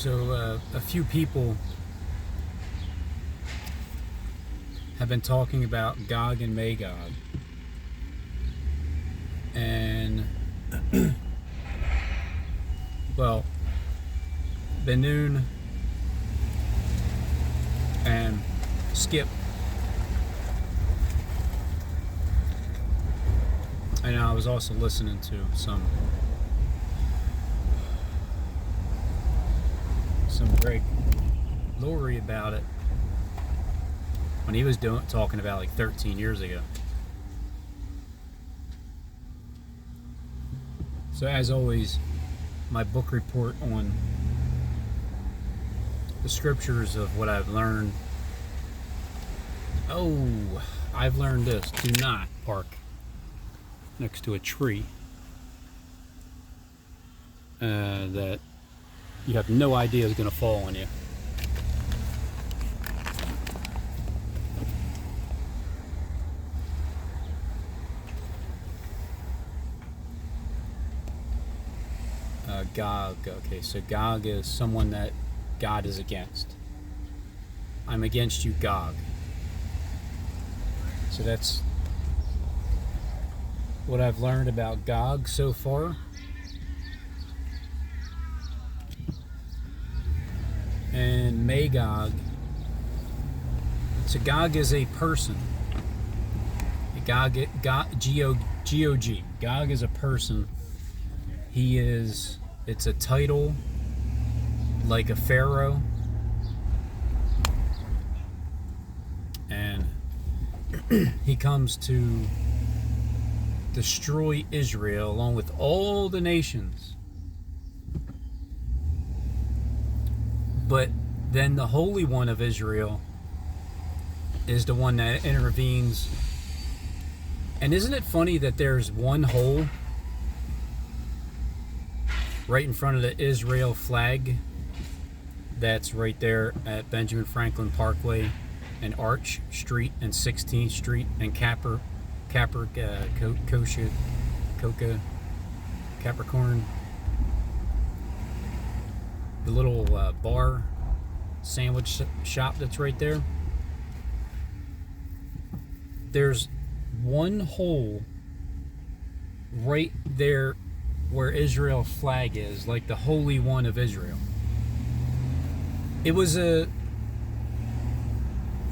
So a few people have been talking about Gog and Magog, and well, Benoon and Skip, and I was also listening to some Greg Laurie about it when he was talking about like 13 years ago. So as always, my book report on the scriptures of what I've learned. Oh, I've learned this: do not park next to a tree that you have no idea is going to fall on you. Gog. Okay, so Gog is someone that God is against. I'm against you, Gog. So that's what I've learned about Gog so far. And Magog. So Gog is a person. G-O-G. Gog is a person. It's a title like a pharaoh. And he comes to destroy Israel along with all the nations. But then the Holy One of Israel is the one that intervenes. And isn't it funny that there's one hole right in front of the Israel flag that's right there at Benjamin Franklin Parkway and Arch Street and 16th Street and Capricorn. The little bar sandwich shop that's right there. There's one hole right there where Israel flag is, like the Holy One of Israel. It was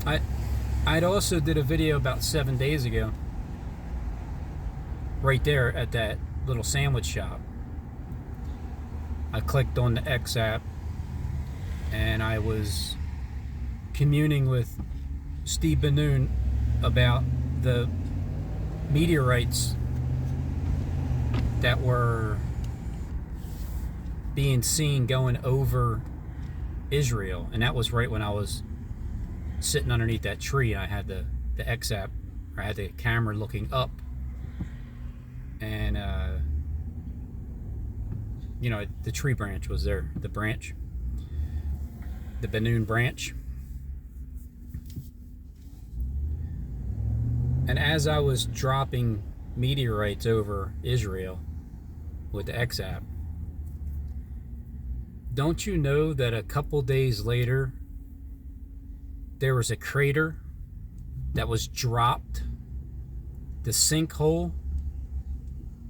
I'd also did a video about 7 days ago right there at that little sandwich shop. I clicked on the X app and I was communing with Steve Benoon about the meteorites that were being seen going over Israel. And that was right when I was sitting underneath that tree. I had the X app, or I had the camera looking up, and the tree branch was there, the Benoon branch. And as I was dropping meteorites over Israel with the X app, don't you know that a couple days later there was a crater that was dropped, the sinkhole,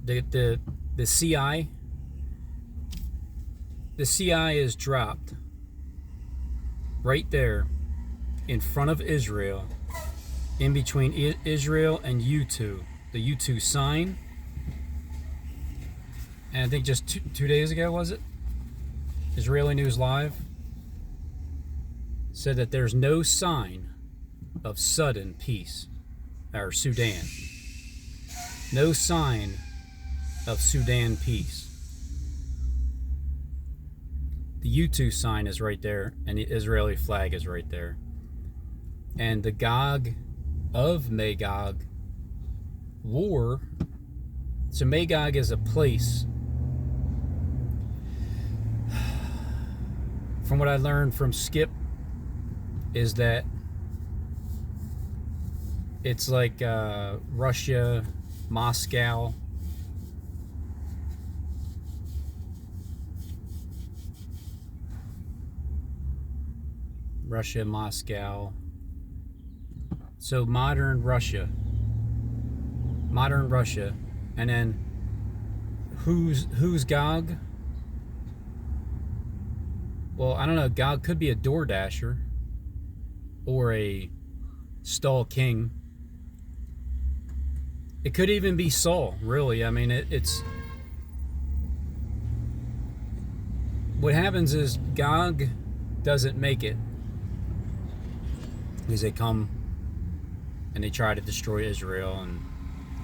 the CI is dropped right there in front of Israel, in between Israel and U2, the U2 sign. And I think just two days ago, was it? Israeli News Live said that there's no sign of sudden peace, or Sudan. No sign of Sudan peace. The U2 sign is right there, and the Israeli flag is right there. And the Gog of Magog war. So Magog is a place. From what I learned from Skip, is that it's like Russia, Moscow, Russia, Moscow. So modern Russia, and then who's Gog? Well, I don't know. Gog could be a door dasher or a stall king. It could even be Saul, really. I mean, it's what happens is Gog doesn't make it because they come and they try to destroy Israel, and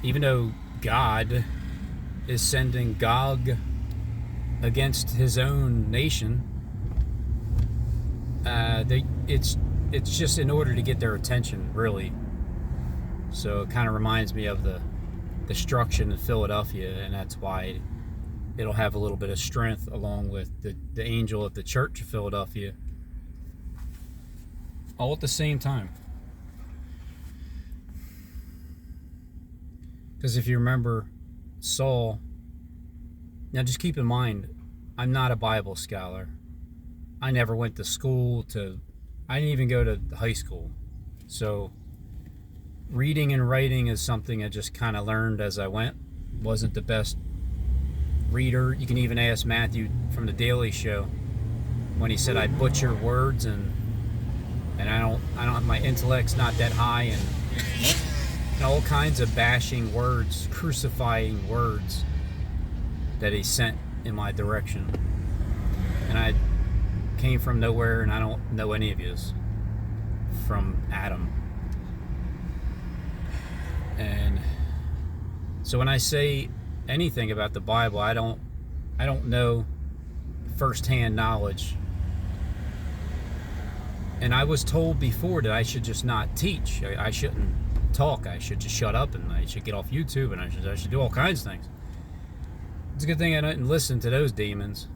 even though God is sending Gog against his own nation, it's just in order to get their attention, really. So it kind of reminds me of the destruction of Philadelphia, and that's why it'll have a little bit of strength along with the angel of the church of Philadelphia, all at the same time. Because if you remember Saul, now just keep in mind, I'm not a Bible scholar. I never went to school I didn't even go to high school. So reading and writing is something I just kind of learned as I went. Wasn't the best reader. You can even ask Matthew from The Daily Show when he said I butcher words and I don't my intellect's not that high, and all kinds of bashing words, crucifying words that he sent in my direction. And I came from nowhere, and I don't know any of yous from Adam. And so when I say anything about the Bible, I don't know firsthand knowledge. And I was told before that I should just not teach. I shouldn't talk. I should just shut up, and I should get off YouTube, and I should do all kinds of things. It's a good thing I didn't listen to those demons.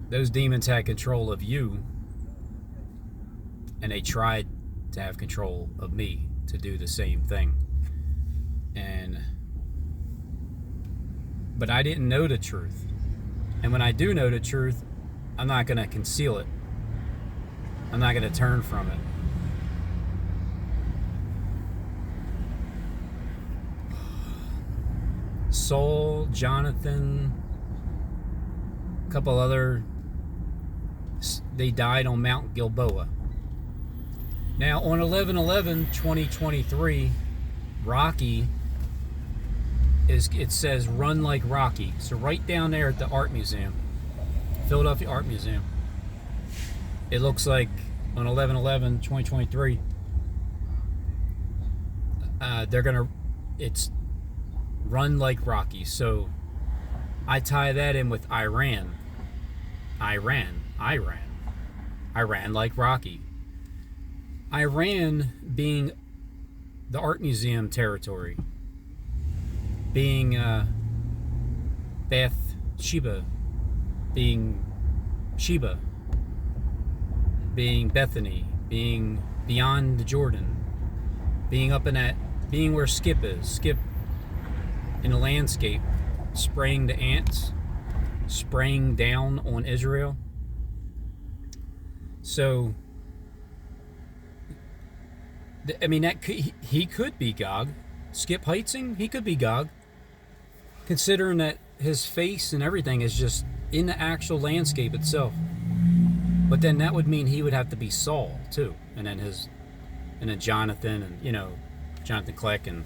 Those demons had control of you, and they tried to have control of me to do the same thing. But I didn't know the truth. And when I do know the truth, I'm not going to conceal it. I'm not going to turn from it. Saul, Jonathan, a couple other, they died on Mount Gilboa. Now on 11/11/2023, Rocky it says run like Rocky. So right down there at the art museum, Philadelphia Art Museum, it looks like on 11/11/2023, it's run like Rocky. So I tie that in with Iran like Rocky. Iran being the art museum territory, being Bathsheba, being Sheba, being Bethany, being beyond the Jordan, being being where Skip is. Skip in the landscape, spraying the ants, spraying down on Israel. So, I mean, he could be Gog. Skip Heitzing, he could be Gog, considering that his face and everything is just in the actual landscape itself. But then that would mean he would have to be Saul too, and then Jonathan, and Jonathan Kleck, and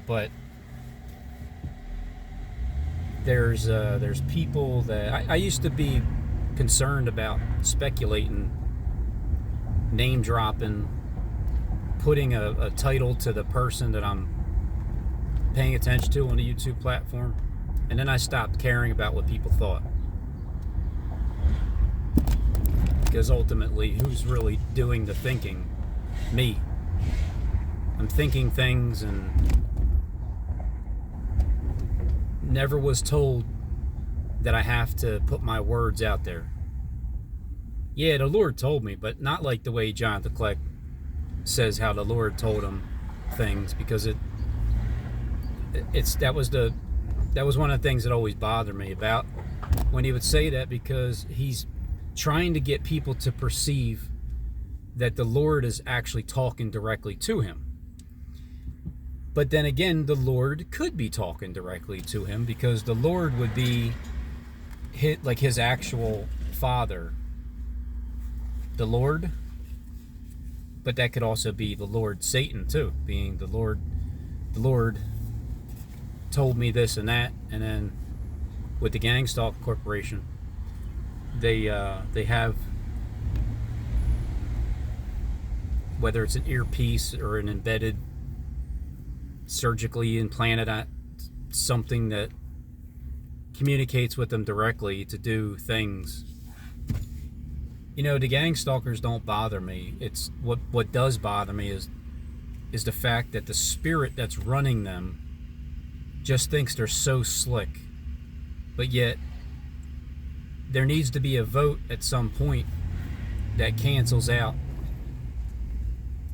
but there's people that I used to be concerned about speculating, name dropping, putting a title to the person that I'm paying attention to on the YouTube platform, and then I stopped caring about what people thought, because ultimately, who's really doing the thinking? Me. I'm thinking things and never was told that I have to put my words out there. Yeah, the Lord told me, but not like the way Jonathan Kleck says how the Lord told him things, because that was one of the things that always bothered me about when he would say that, because he's trying to get people to perceive that the Lord is actually talking directly to him. But then again, the Lord could be talking directly to him, because the Lord would be like his actual father, the Lord. But that could also be the Lord Satan too, being the Lord told me this and that. And then with the Gang Stalker Corporation, they have, whether it's an earpiece or an embedded, surgically implanted something that communicates with them directly to do things. You know, the gang stalkers don't bother me. It's what does bother me is the fact that the spirit that's running them just thinks they're so slick. But yet there needs to be a vote at some point that cancels out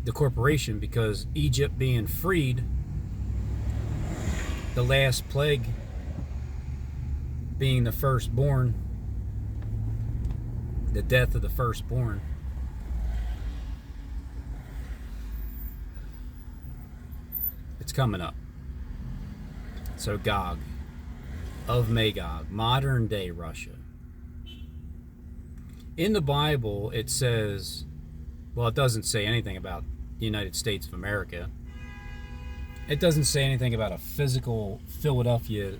the corporation, because Egypt being freed, the last plague being the firstborn, the death of the firstborn. It's coming up. So Gog of Magog, modern day Russia. In the Bible it says, well, it doesn't say anything about the United States of America. It doesn't say anything about a physical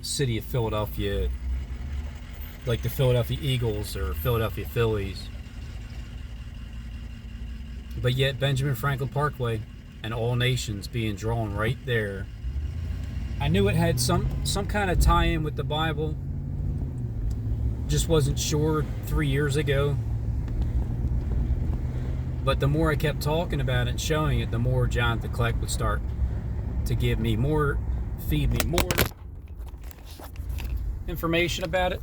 city of Philadelphia, like the Philadelphia Eagles or Philadelphia Phillies. But yet Benjamin Franklin Parkway and All Nations being drawn right there. I knew it had some kind of tie-in with the Bible. Just wasn't sure 3 years ago. But the more I kept talking about it and showing it, the more Jonathan Kleck would start to give me more, feed me more information about it.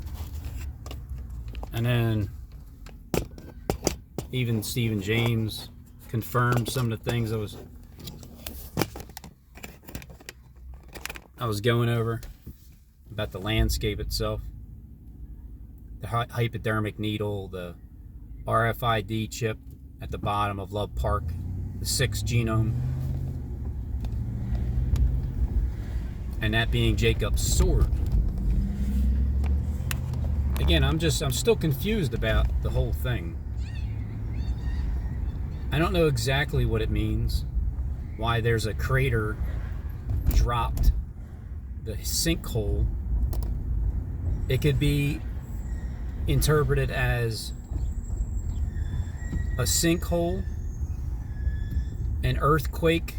And then even Stephen James confirmed some of the things I was going over about the landscape itself, the hypodermic needle, the RFID chip at the bottom of Love Park, the 6th genome, and that being Jacob's sword. Again, I'm still confused about the whole thing. I don't know exactly what it means, why there's a crater dropped, the sinkhole. It could be interpreted as a sinkhole, an earthquake,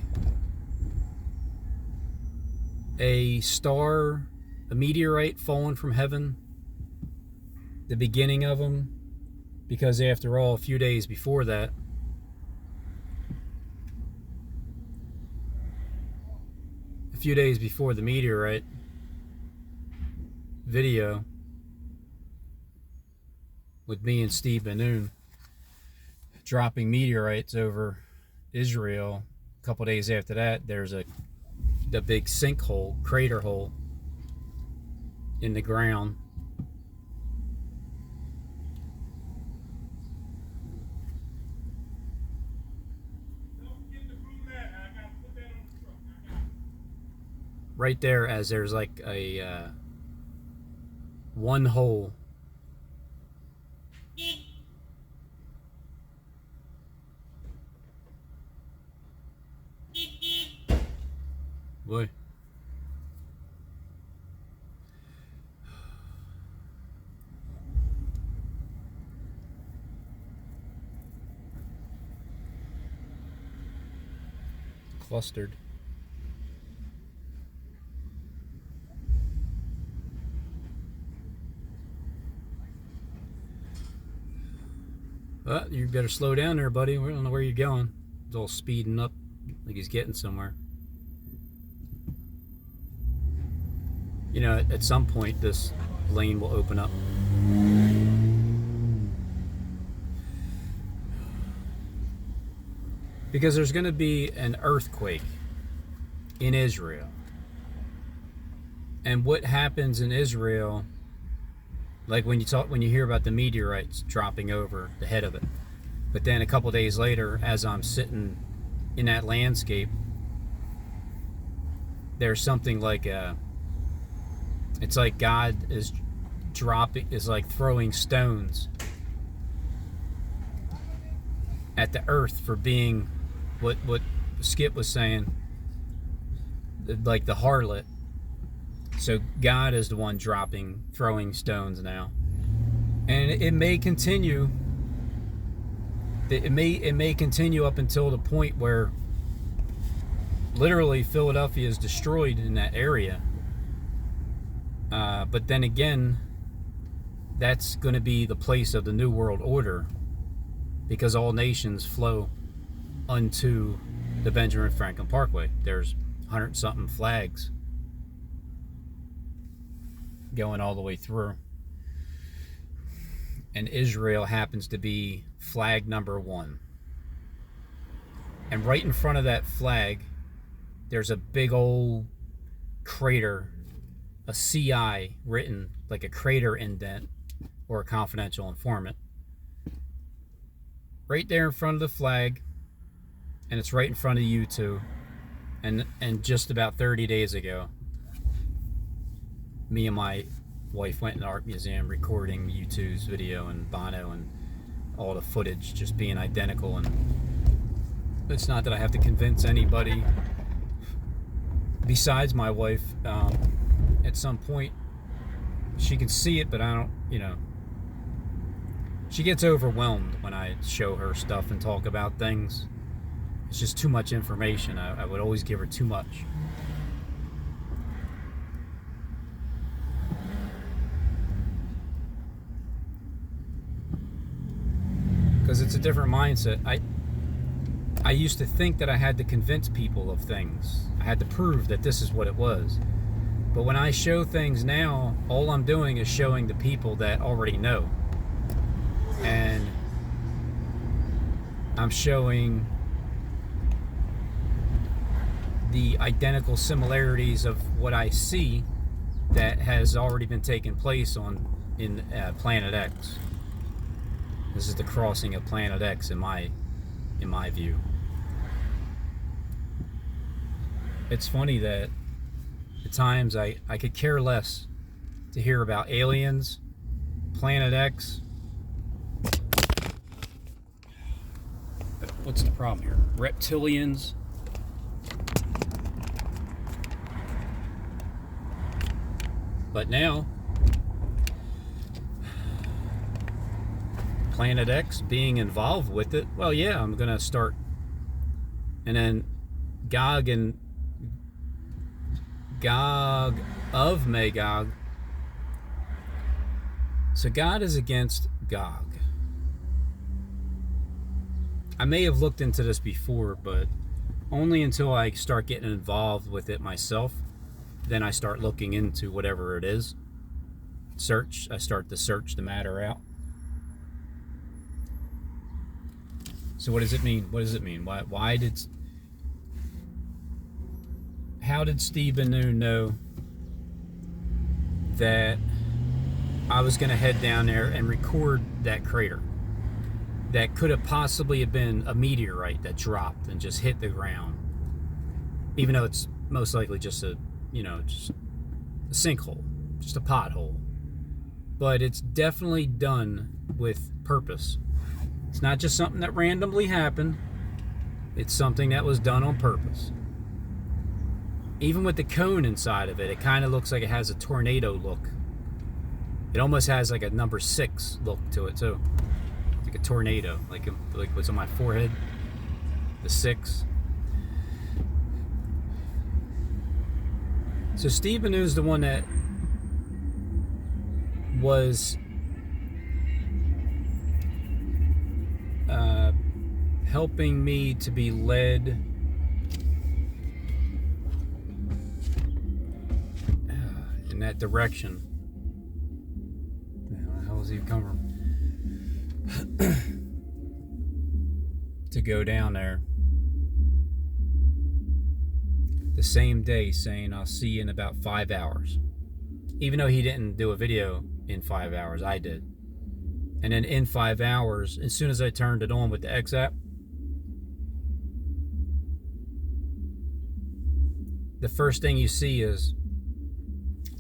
a star, a meteorite falling from heaven, the beginning of them, because after all, a few days before that, the meteorite video with me and Steve Banoon dropping meteorites over Israel, a couple days after that, there's the big sinkhole, crater hole in the ground. Right there, as there's like a one hole. Boy. Clustered. Well, you better slow down there, buddy. We don't know where you're going. It's all speeding up like he's getting somewhere. You know, at some point this lane will open up. Because there's going to be an earthquake in Israel. And what happens in Israel Like when you hear about the meteorites dropping over the head of it. But then a couple days later, as I'm sitting in that landscape, there's something like it's like God is like throwing stones at the earth for being what Skip was saying, like the harlot. So God is the one throwing stones now, and it may continue. It may continue up until the point where literally Philadelphia is destroyed in that area. But then again, that's going to be the place of the New World Order, because all nations flow unto the Benjamin Franklin Parkway. There's 100-something flags going all the way through. And Israel happens to be flag number 1. And right in front of that flag, there's a big old crater, a CI written, like a crater indent or a confidential informant. Right there in front of the flag, and it's right in front of you two. And just about 30 days ago, me and my wife went in the art museum recording U2's video and Bono and all the footage just being identical. And it's not that I have to convince anybody besides my wife. At some point she can see it, but I don't, she gets overwhelmed when I show her stuff and talk about things. It's just too much information. I would always give her too much. Because it's a different mindset. I used to think that I had to convince people of things. I had to prove that this is what it was. But when I show things now, all I'm doing is showing the people that already know. And I'm showing the identical similarities of what I see that has already been taking place in Planet X. This is the crossing of Planet X in my view. It's funny that at times I could care less to hear about aliens, Planet X. What's the problem here? Reptilians. But now, Planet X being involved with it, well, yeah, I'm going to start. And then Gog of Magog. So God is against Gog. I may have looked into this before, but only until I start getting involved with it myself. Then I start looking into whatever it is. I start to search the matter out. So what does it mean? What does it mean? How did Steve Banu know that I was going to head down there and record that crater? That could have possibly have been a meteorite that dropped and just hit the ground. Even though it's most likely just a sinkhole, just a pothole. But it's definitely done with purpose. It's not just something that randomly happened. It's something that was done on purpose. Even with the cone inside of it, it kind of looks like it has a tornado look. It almost has like a number 6 look to it too. Like a tornado, like what's on my forehead, the 6. So Steve Banu is the one that was helping me to be led in that direction. Where the hell does he come from? To go down there the same day, saying I'll see you in about 5 hours. even though he didn't do a video in 5 hours, I did. And then in 5 hours, as soon as I turned it on with the X app, the first thing you see is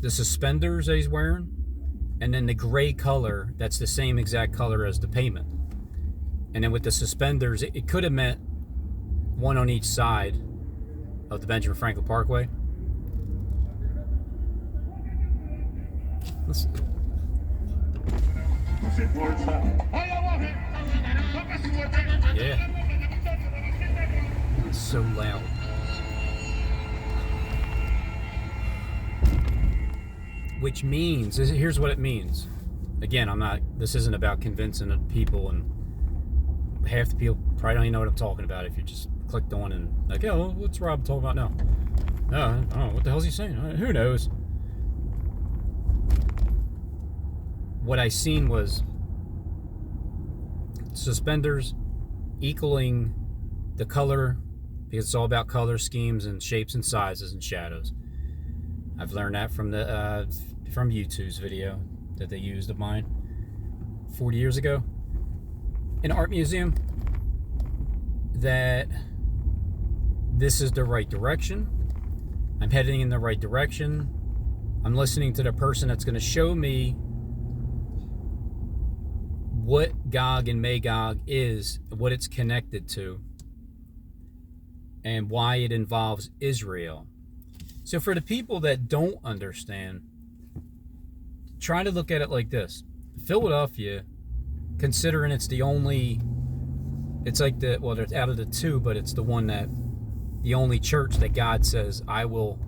the suspenders that he's wearing, and then the gray color that's the same exact color as the pavement. And then with the suspenders, it could have meant one on each side of the Benjamin Franklin Parkway. Let's... Yeah. It's so loud. Which means, here's what it means. Again, this isn't about convincing people, and half the people probably don't even know what I'm talking about if you just clicked on and like, oh, what's Rob talking about now? No, I don't know, what the hell's he saying? Who knows? What I seen was suspenders equaling the color, because it's all about color schemes and shapes and sizes and shadows. I've learned that from from YouTube's video that they used of mine 40 years ago in an art museum, that this is the right direction. I'm heading in the right direction. I'm listening to the person that's going to show me what Gog and Magog is, what it's connected to, and why it involves Israel. So for the people that don't understand, try to look at it like this. Philadelphia, considering it's the only, it's like the, well, there's out of the two, but it's the one that, the only church that God says, I will,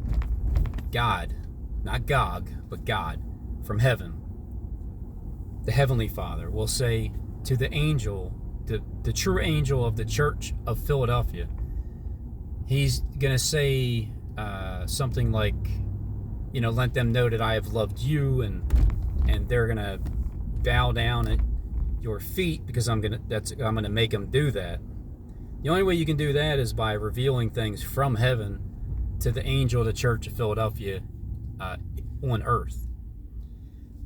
God, not Gog, but God, from heaven, the Heavenly Father, will say to the angel, the true angel of the church of Philadelphia, he's going to say something like, you know, let them know that I have loved you, and they're going to bow down at your feet because I'm going to make them do that. The only way you can do that is by revealing things from heaven to the angel of the church of Philadelphia on earth.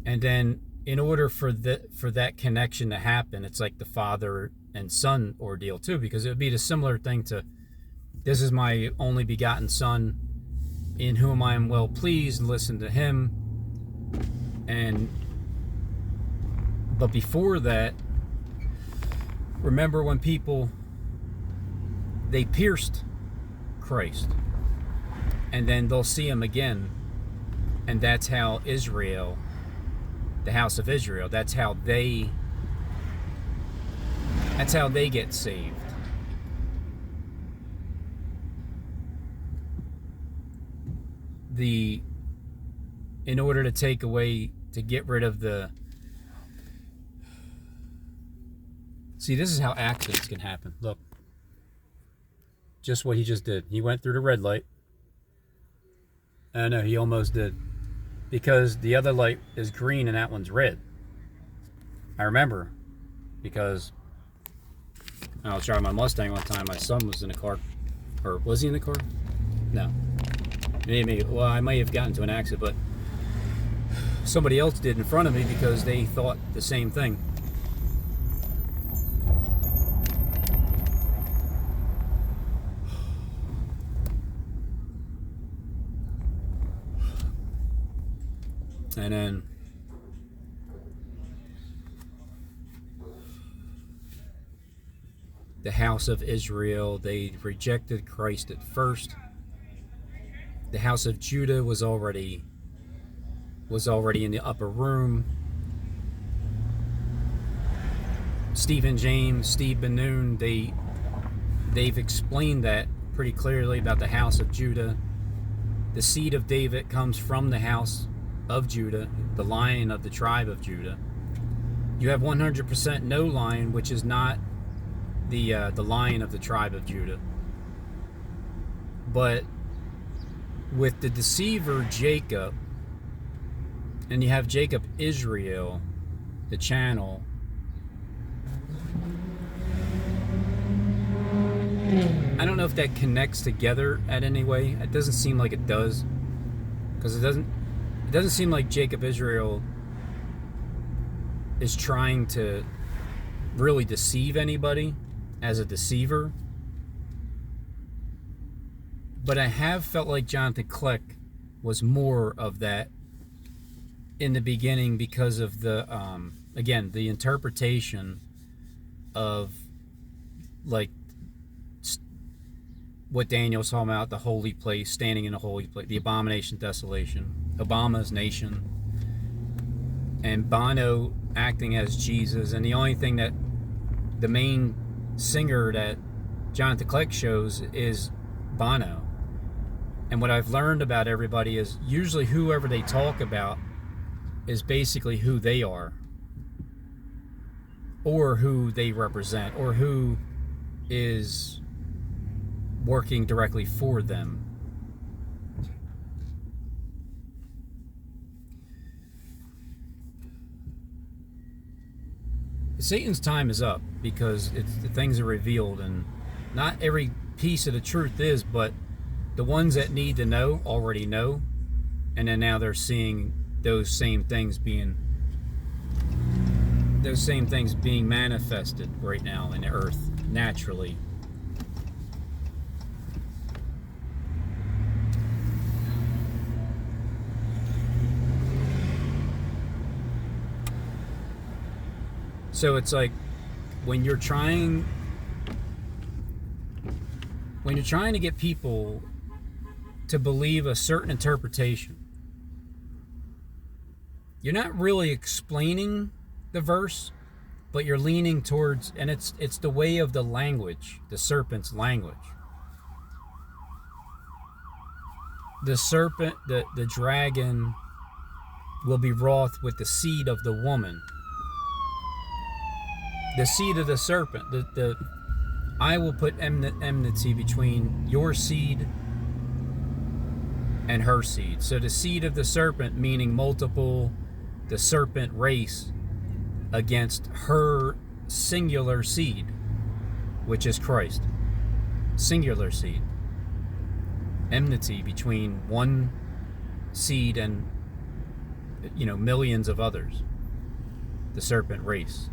And then in order for that connection to happen, it's like the father and son ordeal too, because it would be the similar thing to, this is my only begotten son in whom I am well pleased, listen to him. But before that, remember when people, they pierced Christ, and then they'll see him again, and that's how Israel, the house of Israel, that's how they get saved. In order to take away, to get rid of the, see, this is how accidents can happen. Look, just what he just did. He went through the red light. I know, he almost did, because the other light is green and that one's red. I remember, because I was driving my Mustang one time. My son was in the car, or was he in the car? No. Well, I might have gotten into an accident, but somebody else did in front of me because they thought the same thing. And then the house of Israel, they rejected Christ at first. The house of Judah was already in the upper room. Stephen James, Steve Ben-Nun, they've explained that pretty clearly about the house of Judah. The seed of David comes from the house of Judah, the lion of the tribe of Judah. You have 100% no lion, which is not the lion of the tribe of Judah. But with the deceiver Jacob, and you have Jacob Israel, the channel, I don't know if that connects together at any way. It doesn't seem like it does, because it doesn't seem like Jacob Israel is trying to really deceive anybody as a deceiver. But I have felt like Jonathan Kleck was more of that in the beginning because of the, again, the interpretation of, like, what Daniel's talking about, the holy place, standing in the holy place, the abomination, desolation, Obama's nation, and Bono acting as Jesus. And the only thing that the main singer that Jonathan Kleck shows is Bono. And what I've learned about everybody is usually whoever they talk about is basically who they are, or who they represent, or who is working directly for them. Satan's time is up because the things are revealed, and not every piece of the truth is, but the ones that need to know already know, and then now they're seeing those same things being manifested right now in the earth naturally. So it's like when you're trying to get people to believe a certain interpretation, you're not really explaining the verse, but you're leaning towards, and it's the way of the language, the serpent's language. The serpent, the dragon will be wroth with the seed of the woman. The seed of the serpent, I will put enmity between your seed and her seed. So the seed of the serpent, meaning multiple, the serpent race, against her singular seed, which is Christ. Singular seed. Enmity between one seed and, millions of others. The serpent race.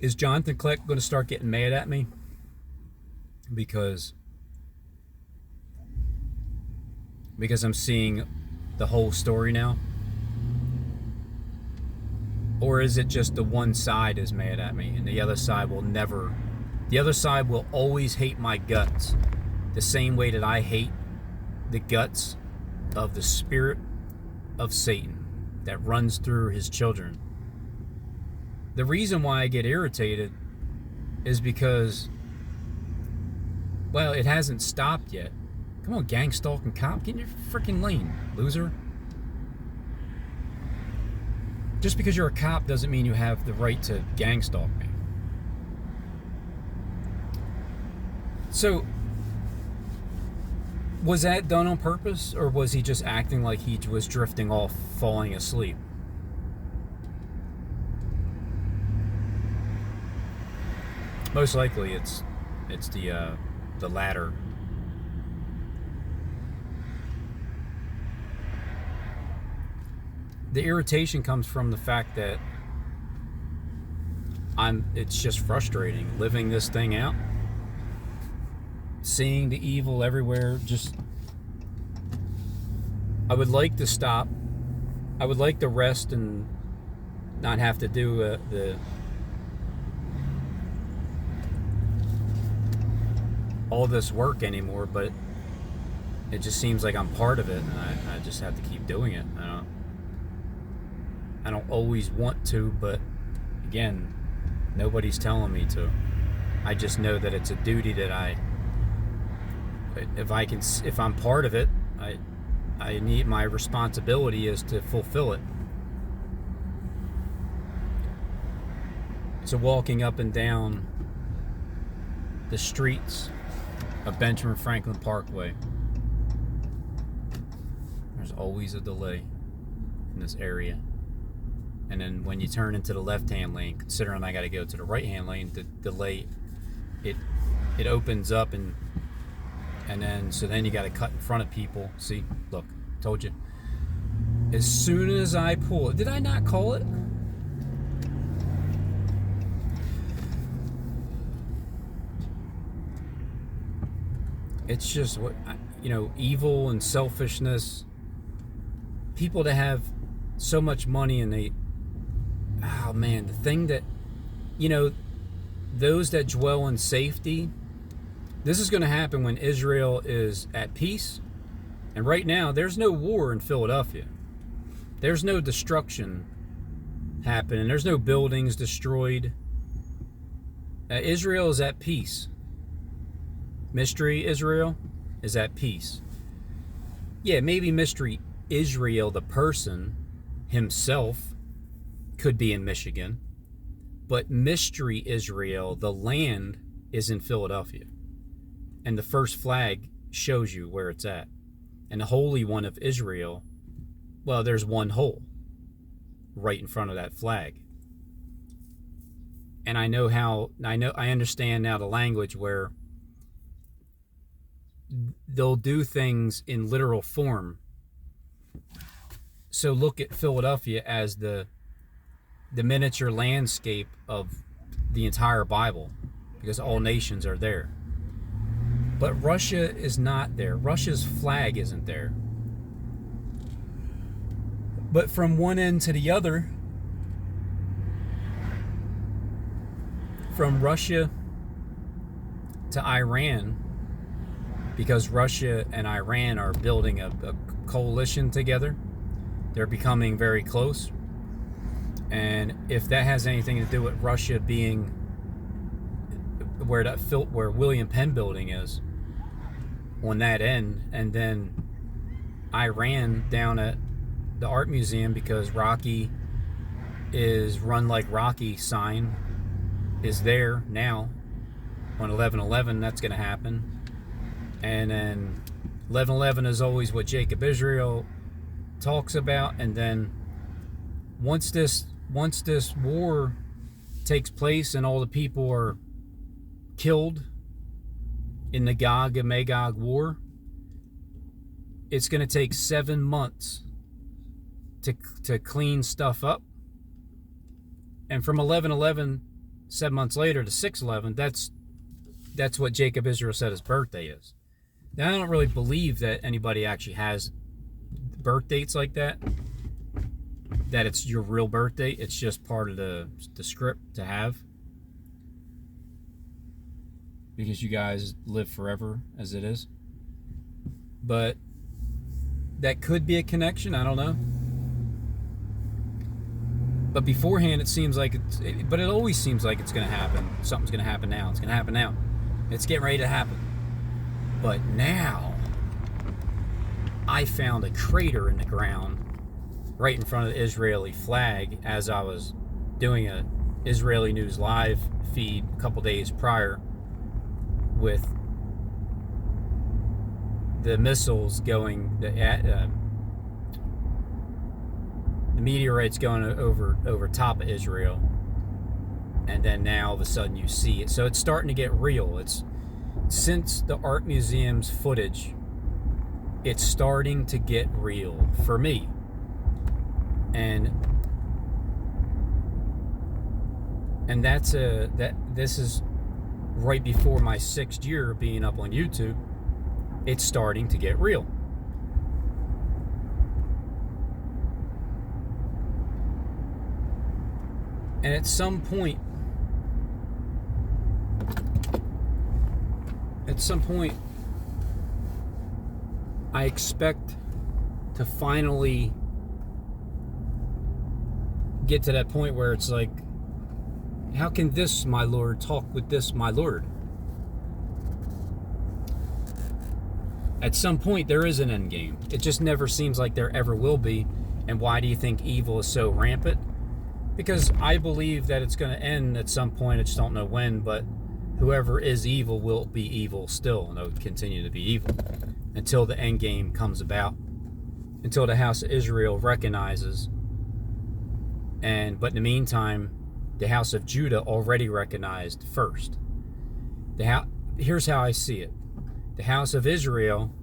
Is Jonathan Kleck going to start getting mad at me? Because I'm seeing the whole story now? Or is it just the one side is mad at me and the other side will always hate my guts the same way that I hate the guts of the spirit of Satan that runs through his children? The reason why I get irritated is because, well, it hasn't stopped yet. Come on, gang stalking cop, get in your freaking lane, loser. Just because you're a cop doesn't mean you have the right to gang stalk me. So, was that done on purpose, or was he just acting like he was drifting off, falling asleep? Most likely it's the latter. The irritation comes from the fact that it's just frustrating living this thing out, seeing the evil everywhere. I would like to stop. I would like to rest and not have to do all this work anymore, but it just seems like I'm part of it, and I just have to keep doing it. I don't always want to, but again, nobody's telling me to. I just know that it's a duty that if I'm part of it, I need, my responsibility is to fulfill it. So walking up and down the streets of Benjamin Franklin Parkway, there's always a delay in this area. And then when you turn into the left-hand lane, considering I got to go to the right-hand lane, the delay, it opens up, and then so then you got to cut in front of people. See, look, told you. As soon as I pull it, did I not call it? It's just what, evil and selfishness. People that have so much money and the thing that, those that dwell in safety. This is going to happen when Israel is at peace. And right now, there's no war in Philadelphia. There's no destruction happening. There's no buildings destroyed. Israel is at peace. Mystery Israel is at peace. Yeah, maybe Mystery Israel, the person himself, could be in Michigan. But Mystery Israel, the land, is in Philadelphia. And the first flag shows you where it's at. And the Holy One of Israel, well, there's one hole right in front of that flag. And I understand now the language where they'll do things in literal form. So look at Philadelphia as the miniature landscape of the entire Bible, because all nations are there. But Russia is not there. Russia's flag isn't there. But from one end to the other, from Russia to Iran, because Russia and Iran are building a coalition together, they're becoming very close. And if that has anything to do with Russia being where William Penn building is, on that end, and then Iran down at the art museum, because Rocky is Run Like Rocky sign is there now on 11/11. That's going to happen. And then 11/11 is always what Jacob Israel talks about. And then once this war takes place and all the people are killed in the Gog of Magog war, it's going to take 7 months to clean stuff up. And from 11/11, 7 months later, to 6/11, that's what Jacob Israel said his birthday is. Now, I don't really believe that anybody actually has birth dates like that it's your real birthday. It's just part of the script to have, because you guys live forever as it is. But that could be a connection. I don't know. But beforehand, it seems like but it always seems like it's going to happen. Something's going to happen now. It's going to happen now. It's getting ready to happen. But now, I found a crater in the ground right in front of the Israeli flag as I was doing a Israeli News Live feed a couple days prior, with the missiles going, the meteorites going over top of Israel, and then now all of a sudden you see it. So it's starting to get real. It's since the art museum's footage, it's starting to get real for me. And this is right before my 6th year being up on YouTube. It's starting to get real. And at some point, I expect to finally get to that point where it's like, how can this, my Lord, talk with this, my Lord? At some point, there is an end game. It just never seems like there ever will be. And why do you think evil is so rampant? Because I believe that it's going to end at some point. I just don't know when, but whoever is evil will be evil still, and they'll continue to be evil until the end game comes about, until the house of Israel recognizes. But in the meantime, the house of Judah already recognized first. here's how I see it. The house of Israel,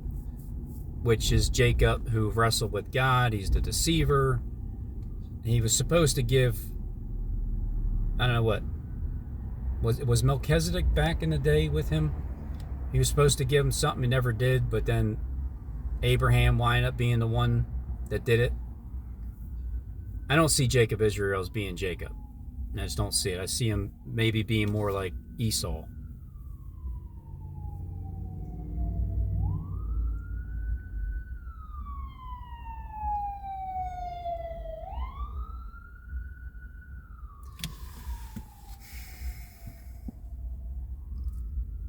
which is Jacob, who wrestled with God. He's the deceiver. He was supposed to give, I don't know what, was Melchizedek back in the day with him? He was supposed to give him something he never did, but then Abraham wound up being the one that did it. I don't see Jacob Israel as being Jacob. I just don't see it. I see him maybe being more like Esau.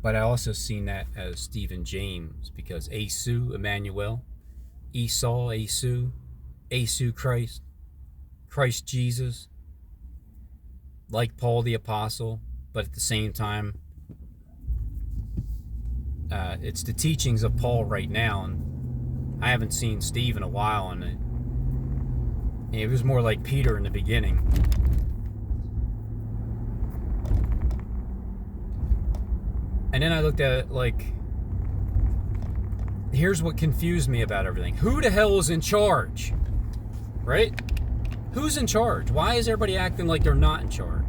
But I also seen that as Stephen James, because Esau, Emmanuel, Esau, Esau, Christ, Christ Jesus, like Paul the Apostle, but at the same time, it's the teachings of Paul right now, and I haven't seen Steve in a while, and it was more like Peter in the beginning. And then I looked at it like, here's what confused me about everything. Who the hell is in charge? Right? Who's in charge? Why is everybody acting like they're not in charge?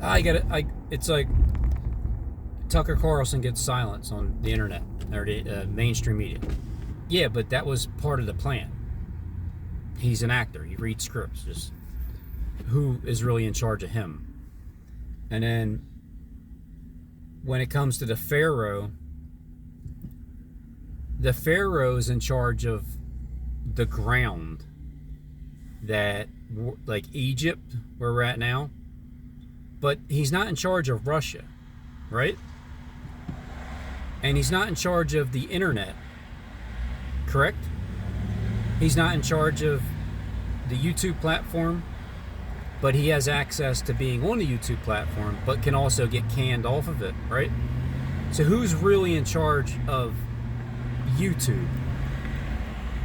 It's like Tucker Carlson gets silence on the internet, or the mainstream media. Yeah, but that was part of the plan. He's an actor. He reads scripts. Just who is really in charge of him? And then when it comes to the Pharaoh is in charge of the ground that, like Egypt, where we're at now, but he's not in charge of Russia, right? And he's not in charge of the internet, correct? He's not in charge of the YouTube platform, but he has access to being on the YouTube platform, but can also get canned off of it, right? So who's really in charge of YouTube?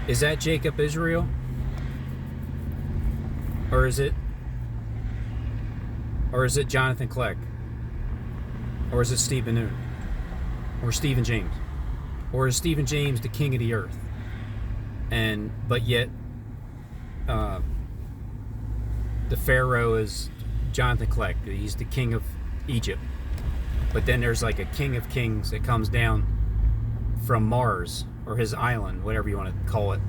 Is that Jacob Israel? Or is it Jonathan Clegg? Or is it Steve Benoon? Or Stephen James? Or is Stephen James the king of the earth? But yet the Pharaoh is Jonathan Clegg. He's the king of Egypt. But then there's like a king of kings that comes down from Mars, or his island, whatever you want to call it.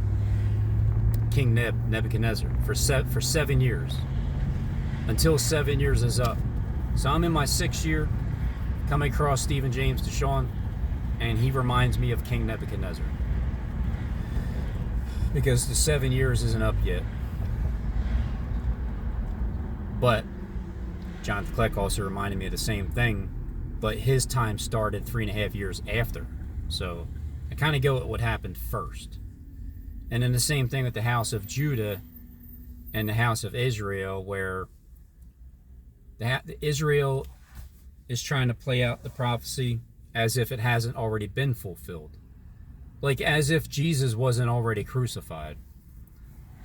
King Nebuchadnezzar, for 7 years. Until 7 years is up. So I'm in my 6th year, coming across Stephen James Deshawn, and he reminds me of King Nebuchadnezzar. Because the 7 years isn't up yet. But Jonathan Clegg also reminded me of the same thing, but his time started 3.5 years after. So I kind of go at what happened first. And then the same thing with the house of Judah and the house of Israel, where Israel is trying to play out the prophecy as if it hasn't already been fulfilled. Like as if Jesus wasn't already crucified.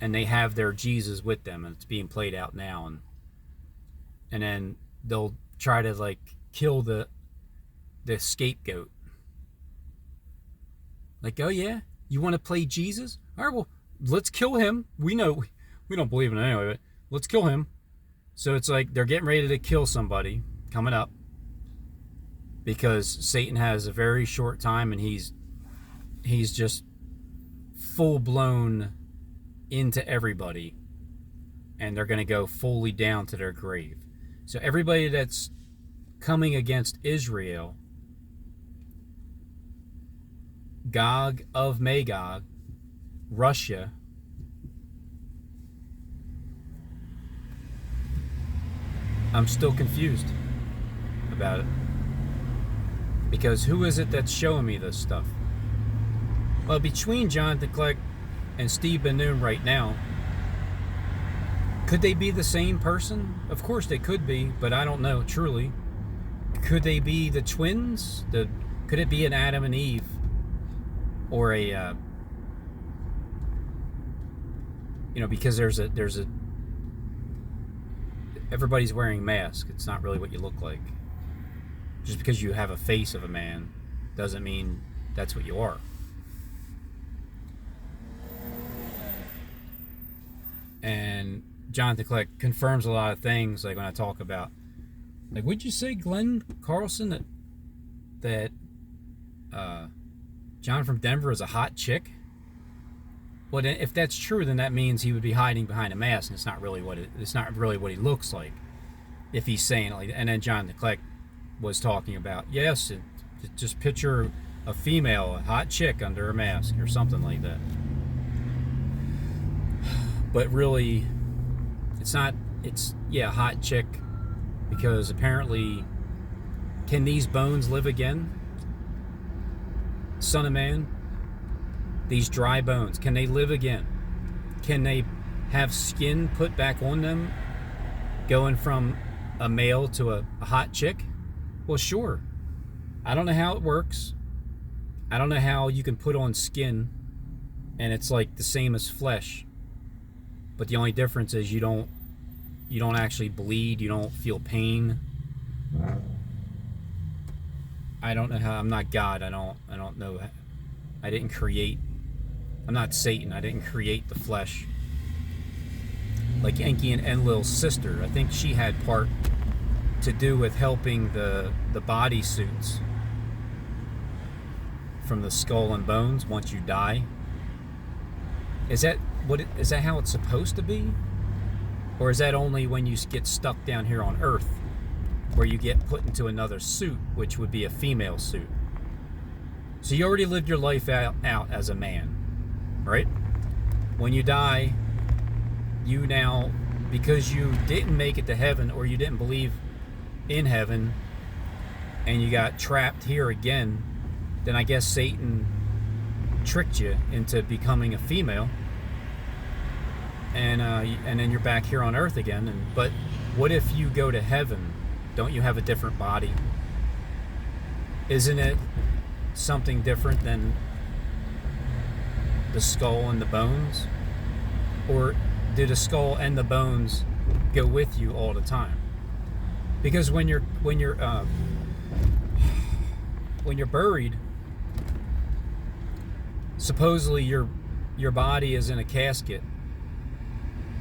And they have their Jesus with them, and it's being played out now. And then they'll try to like kill the scapegoat. Like, oh yeah, you want to play Jesus? All right, well, let's kill him. We know we don't believe in it anyway, but let's kill him. So it's like they're getting ready to kill somebody coming up, because Satan has a very short time, and he's just full blown into everybody, and they're going to go fully down to their grave. So everybody that's coming against Israel, Gog of Magog, Russia, I'm still confused about it. Because who is it that's showing me this stuff? Well, between Jonathan Clegg and Steve Benoon right now, could they be the same person? Of course they could be, but I don't know, truly. Could they be the twins? Could it be an Adam and Eve? Or a, because there's a, everybody's wearing masks. It's not really what you look like. Just because you have a face of a man doesn't mean that's what you are. And Jonathan Kleck confirms a lot of things, like when I talk about, like, would you say, Glenn Carlson, that John from Denver is a hot chick? Well, if that's true, then that means he would be hiding behind a mask, and it's not really what he looks like. If he's saying it like, and then Jonathan Kleck was talking about, yes, just picture a female, a hot chick under a mask or something like that. But really, it's not. It's, yeah, hot chick, because apparently, can these bones live again? Son of man, these dry bones, can they live again? Can they have skin put back on them, going from a male to a hot chick? Well, sure. I don't know how it works. I don't know how you can put on skin and it's like the same as flesh, but the only difference is you don't actually bleed, you don't feel pain. I don't know how. I'm not God. I don't know. I didn't create. I'm not Satan. I didn't create the flesh. Like Enki and Enlil's sister, I think she had part to do with helping the body suits from the skull and bones once you die. Is that how it's supposed to be? Or is that only when you get stuck down here on Earth, where you get put into another suit, which would be a female suit? So you already lived your life out as a man, right? When you die, you now, because you didn't make it to heaven, or you didn't believe in heaven, and you got trapped here again, then I guess Satan tricked you into becoming a female, and then you're back here on Earth again. But what if you go to heaven? Don't you have a different body? Isn't it something different than the skull and the bones? Or do the skull and the bones go with you all the time? Because when you're buried, supposedly your body is in a casket.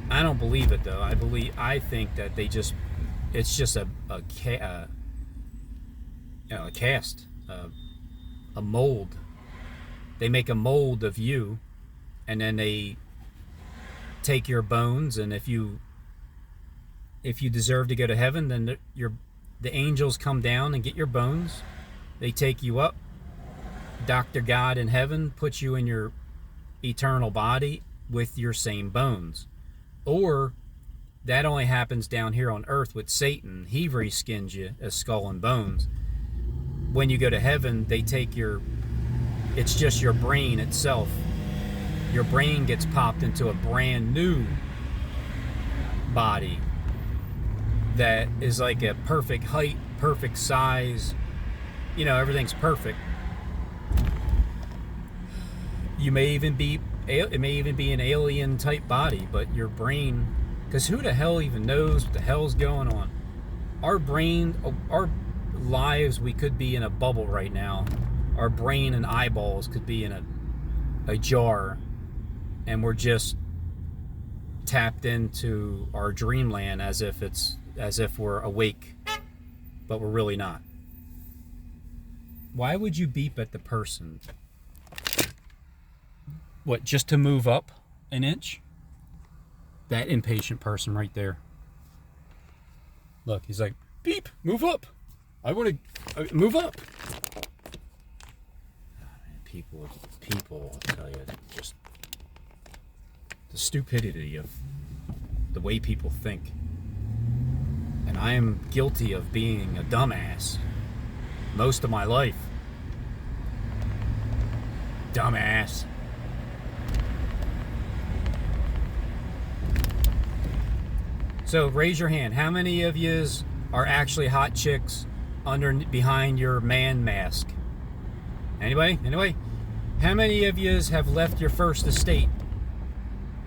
I don't believe it, though. I think that it's just a cast, a mold. They make a mold of you, and then they take your bones, and if you deserve to go to heaven, then the angels come down and get your bones. They take you up. Dr. God in heaven puts you in your eternal body with your same bones. Or that only happens down here on Earth with Satan. He reskins you as skull and bones. When you go to heaven, they take it's just your brain itself. Your brain gets popped into a brand new body that is like a perfect height, perfect size. Everything's perfect. It may even be an alien type body, but your brain, because who the hell even knows what the hell's going on? Our brain, our lives, we could be in a bubble right now. Our brain and eyeballs could be in a jar, and we're just tapped into our dreamland as if we're awake, but we're really not. Why would you beep at the person? What, just to move up an inch? That impatient person right there. Look, he's like, beep, move up. I want to move up. People, I'll tell you, just the stupidity of the way people think. And I am guilty of being a dumbass most of my life. Dumbass. So raise your hand. How many of yous are actually hot chicks behind your man mask? Anybody? How many of yous have left your first estate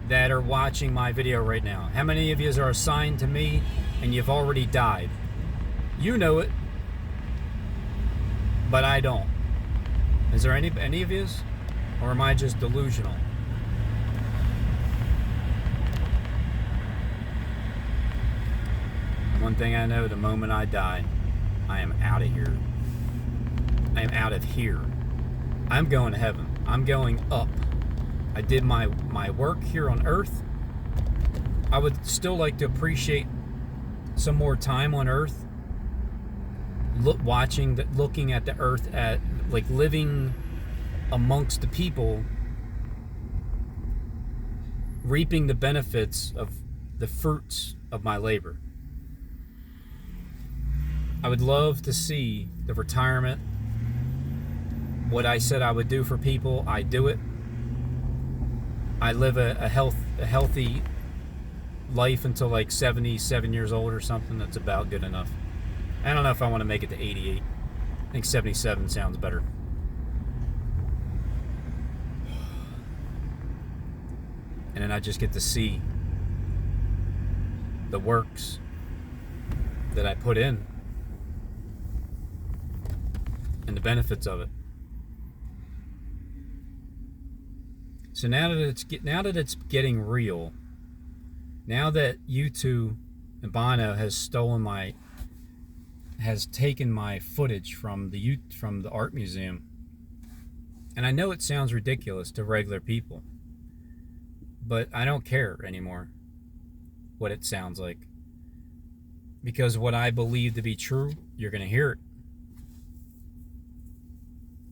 that are watching my video right now? How many of yous are assigned to me and you've already died? You know it. but I don't. Is there any of yous? Or am I just delusional? One thing I know, the moment I die, I am out of here. I am out of here. I'm going to heaven. I'm going up. I did my work here on earth. I would still like to appreciate some more time on earth. Looking at the earth, at like living amongst the people, reaping the benefits of the fruits of my labor. I would love to see the retirement. What I said I would do for people, I do it. I live a healthy life until like 77 years old or something. That's about good enough. I don't know if I want to make it to 88. I think 77 sounds better. And then I just get to see the works that I put in and the benefits of it. So now that it's getting real, now that YouTube and Bono has taken my footage from the art museum, and I know it sounds ridiculous to regular people, but I don't care anymore what it sounds like, because what I believe to be true, you're gonna hear it.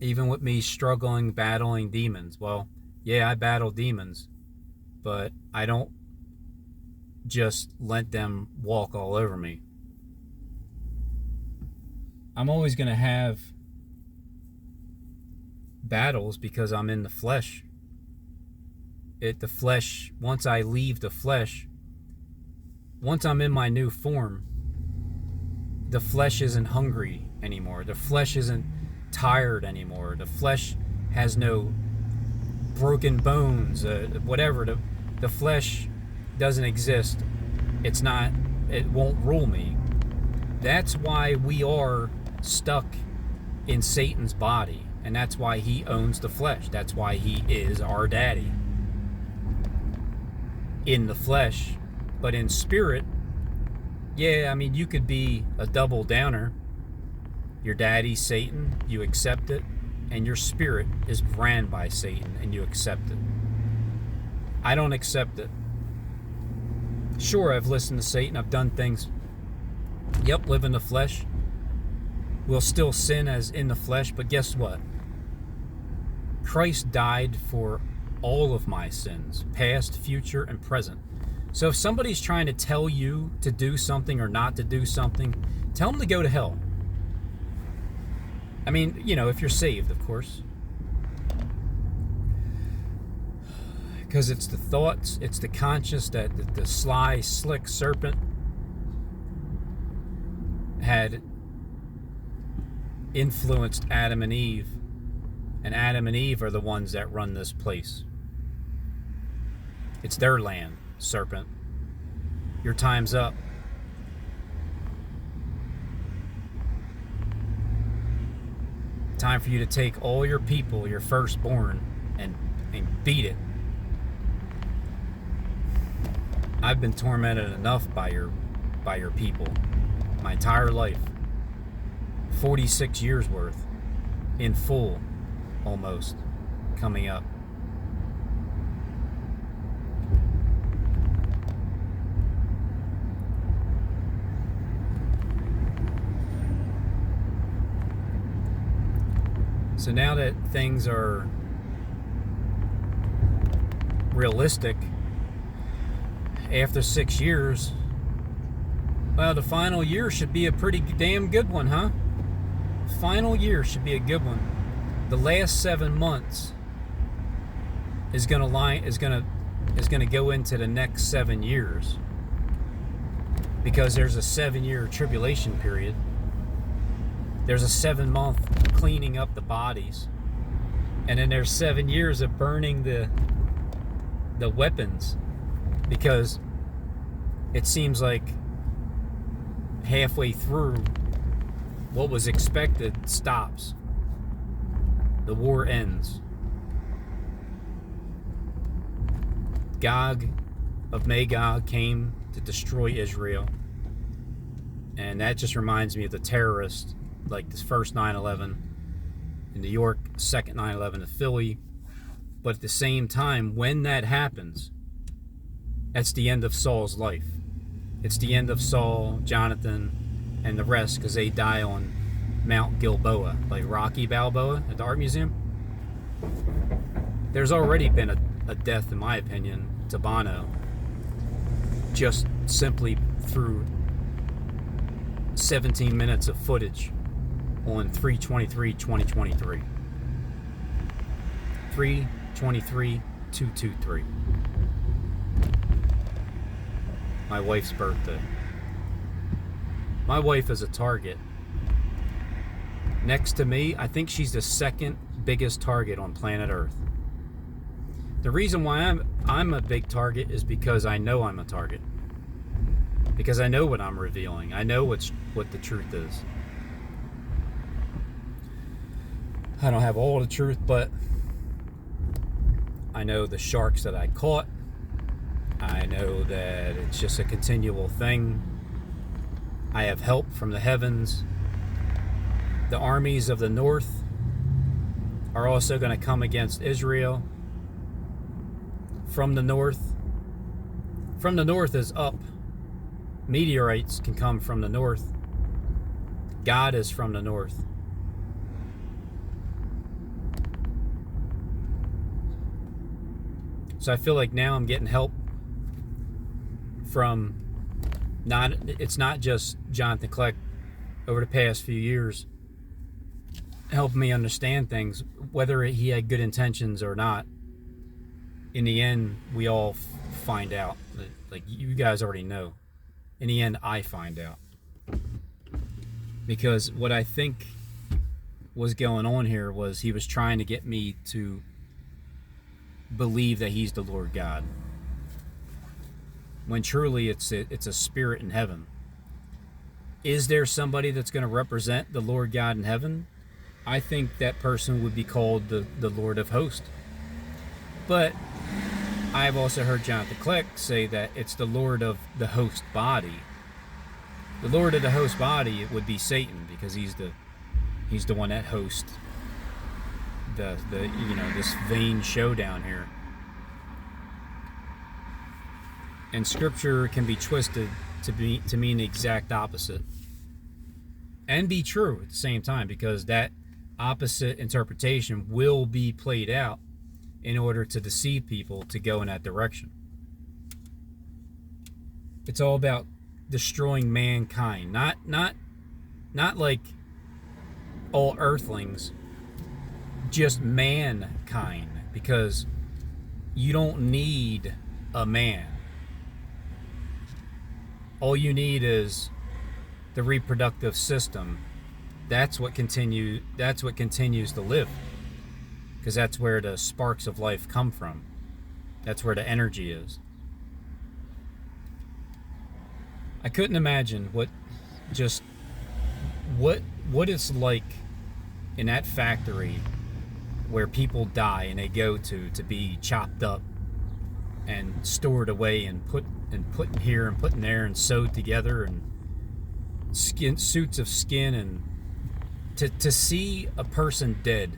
Even with me struggling, battling demons. Well, yeah, I battle demons, but I don't just let them walk all over me. I'm always going to have battles because I'm in the flesh. The flesh, once I leave the flesh, once I'm in my new form, the flesh isn't hungry anymore. The flesh isn't tired anymore. The flesh has no broken bones, whatever. The flesh doesn't exist. It won't rule me. That's why we are stuck in Satan's body, and that's why he owns the flesh. That's why he is our daddy in the flesh. But in spirit, yeah, I mean, you could be a double downer. Your daddy's Satan, you accept it, and your spirit is ran by Satan, and you accept it. I don't accept it. Sure, I've listened to Satan, I've done things. Yep, live in the flesh. We'll still sin as in the flesh, but guess what? Christ died for all of my sins, past, future, and present. So if somebody's trying to tell you to do something or not to do something, tell them to go to hell. I mean, you know, if you're saved, of course. Because it's the thoughts, it's the conscience that the sly, slick serpent had influenced Adam and Eve. And Adam and Eve are the ones that run this place. It's their land, serpent. Your time's up. Time for you to take all your people, your firstborn, and beat it. I've been tormented enough by your people. My entire life. 46 years worth. In full. Almost. Coming up. So now that things are realistic, after 6 years, well, the final year should be a pretty damn good one, huh? Final year should be a good one. The last 7 months is gonna go into the next 7 years, because there's a 7-year tribulation period. There's a 7-month cleaning up the bodies, and then there's 7 years of burning the weapons, because it seems like halfway through what was expected stops. The war ends. Gog of Magog came to destroy Israel. And that just reminds me of the terrorists, like this first 9/11 in New York, second 9/11 in Philly. But at the same time, when that happens, that's the end of Saul's life. It's the end of Saul, Jonathan, and the rest, because they die on Mount Gilboa, like Rocky Balboa at the Art Museum. There's already been a death, in my opinion, to Bono, just simply through 17 minutes of footage on 3/23/2023. 3/23/223. My wife's birthday. My wife is a target. Next to me, I think she's the second biggest target on planet Earth. The reason why I'm a big target is because I know I'm a target. Because I know what I'm revealing. I know what the truth is. I don't have all the truth, but I know the sharks that I caught. I know that it's just a continual thing. I have help from the heavens. The armies of the north are also going to come against Israel. From the north. From the north is up. Meteorites can come from the north. God is from the north. So I feel like now I'm getting help from it's not just Jonathan Kleck over the past few years helping me understand things, whether he had good intentions or not. In the end, we all find out. Like you guys already know. In the end, I find out. Because what I think was going on here was he was trying to get me to believe that he's the Lord God, when truly it's a spirit in heaven. Is there somebody that's going to represent the Lord God in heaven? I think that person would be called the Lord of Hosts. But I've also heard Jonathan Kleck say that it's the Lord of the host body. The Lord of the host body would be Satan, because he's the one that hosts the this vain showdown here. And scripture can be twisted to mean the exact opposite, and be true at the same time, because that opposite interpretation will be played out in order to deceive people to go in that direction. It's all about destroying mankind, not like all earthlings, just mankind, because you don't need a man. All you need is the reproductive system. That's what continues to live, because that's where the sparks of life come from. That's where the energy is. I couldn't imagine what it's like in that factory where people die and they go to be chopped up and stored away and put in here and put in there and sewed together, and suits of skin, and to see a person dead,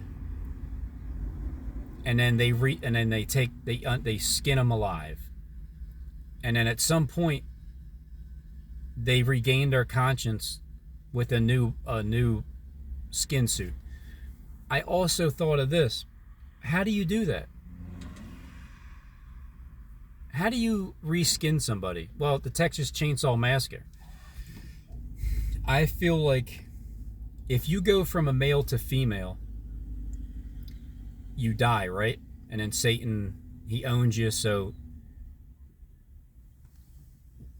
and then they skin them alive, and then at some point they regain their conscience with a new skin suit. I also thought of this. How do you do that? How do you reskin somebody? Well, the Texas Chainsaw Massacre. I feel like if you go from a male to female, you die, right? And then Satan, he owns you. So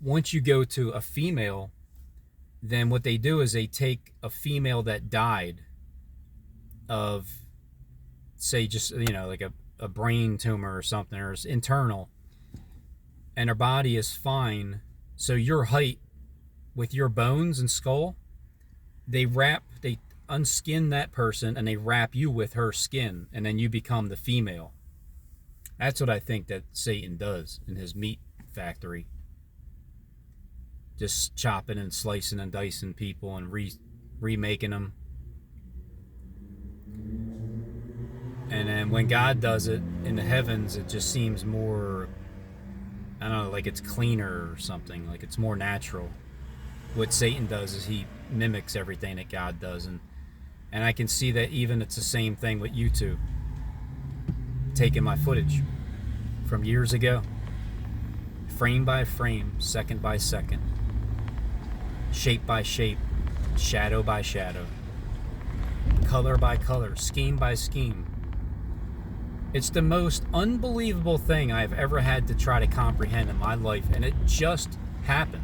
once you go to a female, then what they do is they take a female that died of, say, just, like a brain tumor or something, or it's internal, and her body is fine. So your height with your bones and skull, unskin that person and they wrap you with her skin, and then you become the female. That's what I think that Satan does in his meat factory. Just chopping and slicing and dicing people and remaking them. And then when God does it in the heavens, it just seems more, I don't know, like it's cleaner or something, like it's more natural. What Satan does is he mimics everything that God does, and I can see that even it's the same thing with YouTube. Taking my footage from years ago, frame by frame, second by second, shape by shape, shadow by shadow, color by color, scheme by scheme. It's the most unbelievable thing I've ever had to try to comprehend in my life, and it just happened.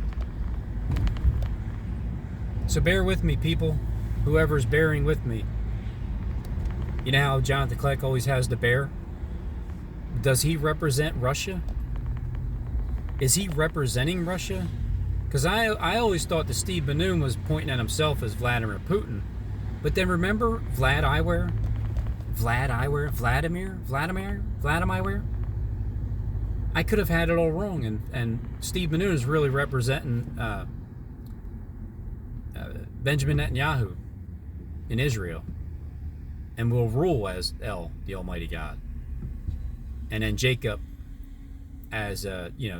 So bear with me, people, whoever's bearing with me. You know how Jonathan Kleck always has the bear? Does he represent Russia? Is he representing Russia? Because I always thought that Steve Bannon was pointing at himself as Vladimir Putin. But then remember Vladimir? I could have had it all wrong, and Steve Bannon is really representing Benjamin Netanyahu in Israel, and will rule as El, the Almighty God. And then Jacob as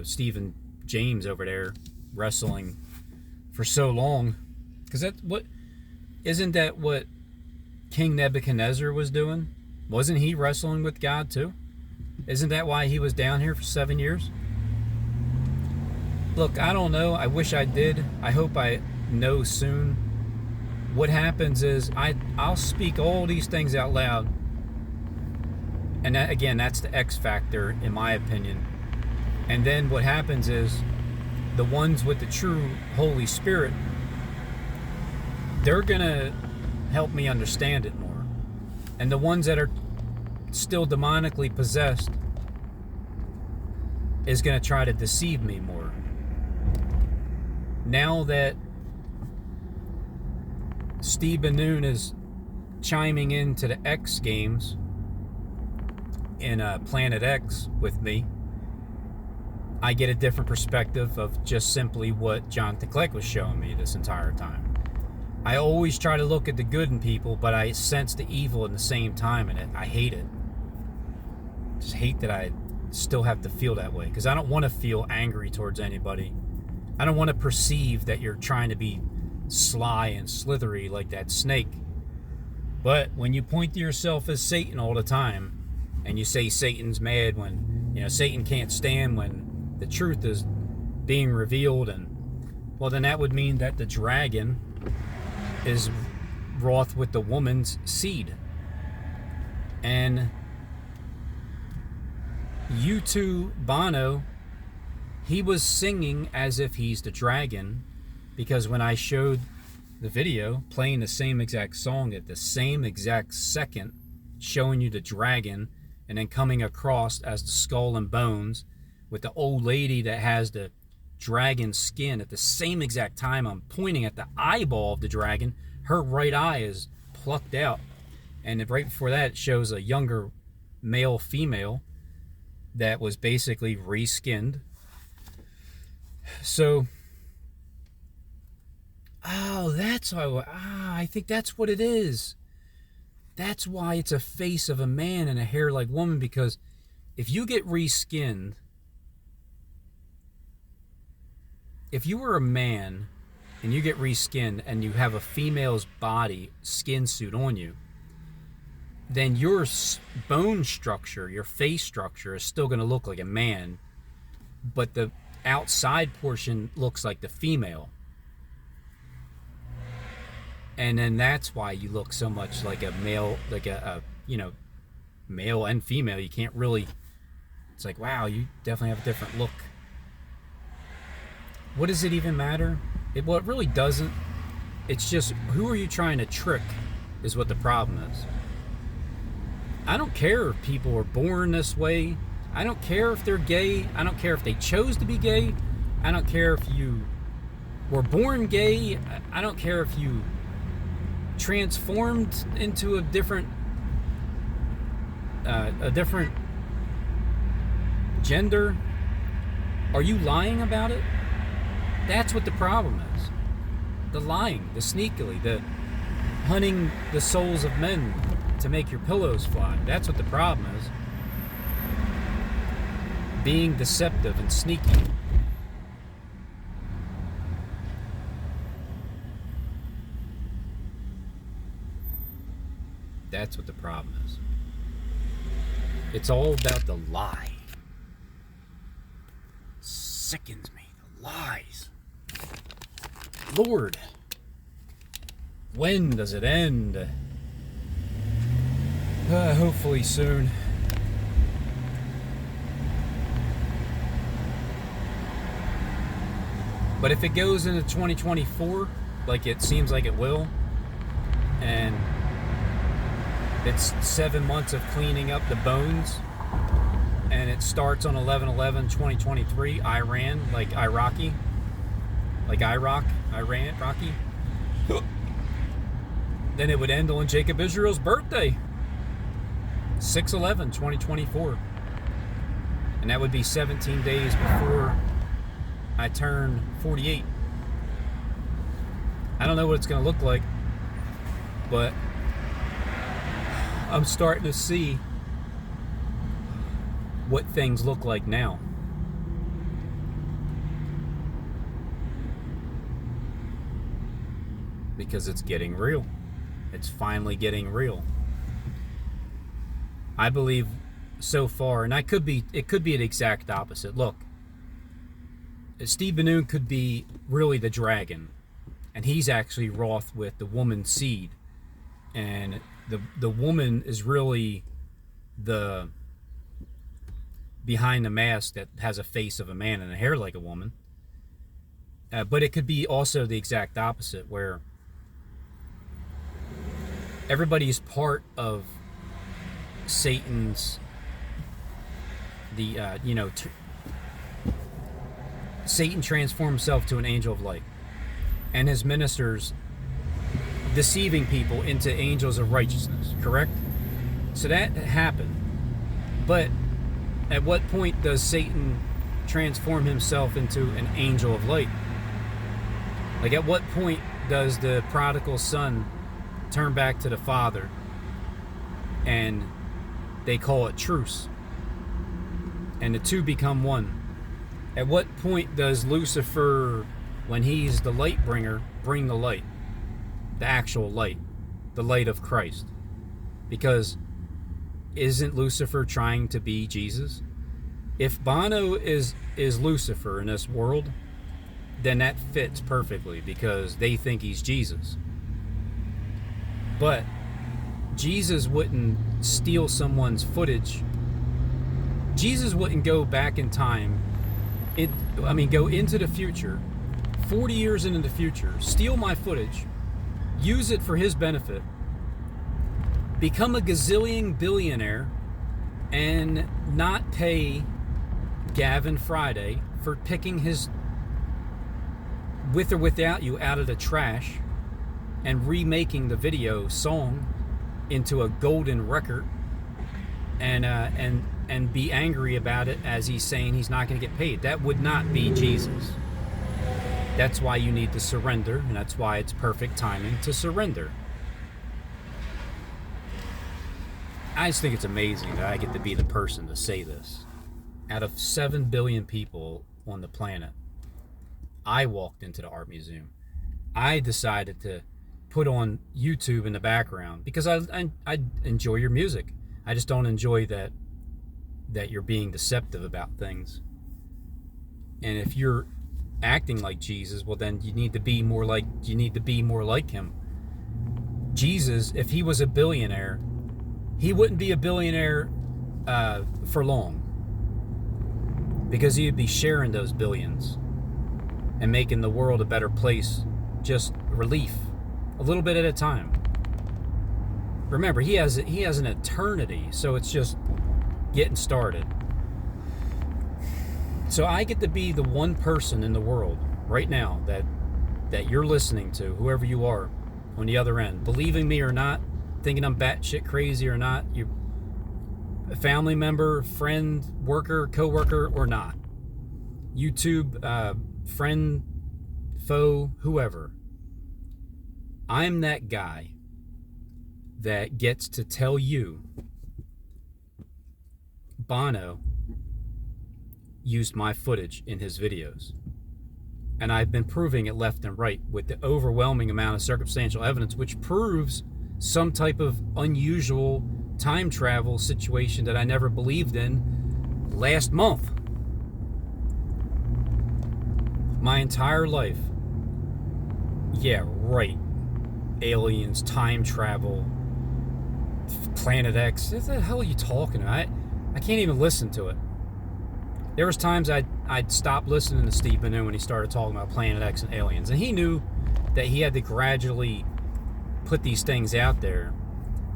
Stephen James over there wrestling for so long, because isn't that what King Nebuchadnezzar was doing? Wasn't he wrestling with God too? Isn't that why he was down here for 7 years? Look, I don't know. I wish I did. I hope I know soon. What happens is I'll speak all these things out loud, and that, again, that's the X factor in my opinion. And then what happens is the ones with the true Holy Spirit, they're gonna help me understand it more. And the ones that are still demonically possessed is going to try to deceive me more. Now that Steve Bannon is chiming into the X Games in Planet X with me, I get a different perspective of just simply what Jonathan Kleck was showing me this entire time. I always try to look at the good in people, but I sense the evil at the same time, and I hate it. Just hate that I still have to feel that way, because I don't want to feel angry towards anybody. I don't want to perceive that you're trying to be sly and slithery like that snake. But when you point to yourself as Satan all the time, and you say Satan's mad when, Satan can't stand when the truth is being revealed, and well, then that would mean that the dragon is wroth with the woman's seed. And U2 Bono, he was singing as if he's the dragon, because when I showed the video playing the same exact song at the same exact second, showing you the dragon and then coming across as the skull and bones with the old lady that has the dragon skin at the same exact time, I'm pointing at the eyeball of the dragon. Her right eye is plucked out, and right before that it shows a younger male female that was basically reskinned. So that's why I think that's what it is. That's why it's a face of a man and a hair like woman, because if you get reskinned, if you were a man and you get reskinned and you have a female's body skin suit on you, then your bone structure, your face structure is still going to look like a man, but the outside portion looks like the female. And then that's why you look so much like a male, like a male and female. You can't really, it's like, wow, you definitely have a different look. What does it even matter? It really doesn't. It's just, who are you trying to trick is what the problem is. I don't care if people are born this way. I don't care if they're gay. I don't care if they chose to be gay. I don't care if you were born gay. I don't care if you transformed into a different gender? Are you lying about it? That's what the problem is. The lying, the sneakily, the hunting the souls of men to make your pillows fly. That's what the problem is. Being deceptive and sneaky. That's what the problem is. It's all about the lie. Sickens me. The lies. Lord, when does it end? Hopefully soon. But if it goes into 2024, like it seems like it will, and it's 7 months of cleaning up the bones, and it starts on 11/11/2023, Iran, like Iraqi, like Iraq, Iran, Rocky, then it would end on Jacob Israel's birthday, 6/11/2024, and that would be 17 days before I turn 48. I don't know what it's going to look like, but I'm starting to see what things look like now. Because it's getting real. It's finally getting real. I believe so far, and it could be an exact opposite. Look, Steve Banoon could be really the dragon, and he's actually wroth with the woman's seed, and the woman is really the behind the mask that has a face of a man and a hair like a woman. But it could be also the exact opposite, where everybody's part of Satan's Satan transformed himself to an angel of light, and his ministers deceiving people into angels of righteousness, correct? So that happened. But at what point does Satan transform himself into an angel of light? Like, at what point does the prodigal son turn back to the father and they call it truce, and the two become one? At what point does Lucifer, when he's the light bringer, bring the light? The actual light. The light of Christ. Because isn't Lucifer trying to be Jesus? If Bono is Lucifer in this world, then that fits perfectly, because they think he's Jesus. But Jesus wouldn't steal someone's footage. Jesus wouldn't go back in time, go into the future, 40 years into the future, steal my footage, use it for his benefit, become a gazillion billionaire, and not pay Gavin Friday for picking his With or Without You out of the trash and remaking the video song into a golden record, and be angry about it as he's saying he's not going to get paid. That would not be Jesus. That's why you need to surrender, and that's why it's perfect timing to surrender. I just think it's amazing that I get to be the person to say this. Out of 7 billion people on the planet, I walked into the art museum. I decided to put on YouTube in the background because I enjoy your music. I just don't enjoy that you're being deceptive about things. And if you're acting like Jesus, well, then you need to be more like him. Jesus, if he was a billionaire, he wouldn't be a billionaire for long, because he'd be sharing those billions and making the world a better place, just relief, a little bit at a time. Remember, he has an eternity, so it's just getting started. So I get to be the one person in the world right now that you're listening to, whoever you are, on the other end. Believing me or not, thinking I'm batshit crazy or not, you a family member, friend, worker, co-worker or not. YouTube, friend, foe, whoever. I'm that guy that gets to tell you Bono used my footage in his videos. And I've been proving it left and right with the overwhelming amount of circumstantial evidence, which proves some type of unusual time travel situation that I never believed in last month. My entire life. Yeah, right. Aliens, time travel, Planet X. What the hell are you talking about? I can't even listen to it. There was times I'd stop listening to Steve Banu when he started talking about Planet X and aliens. And he knew that he had to gradually put these things out there.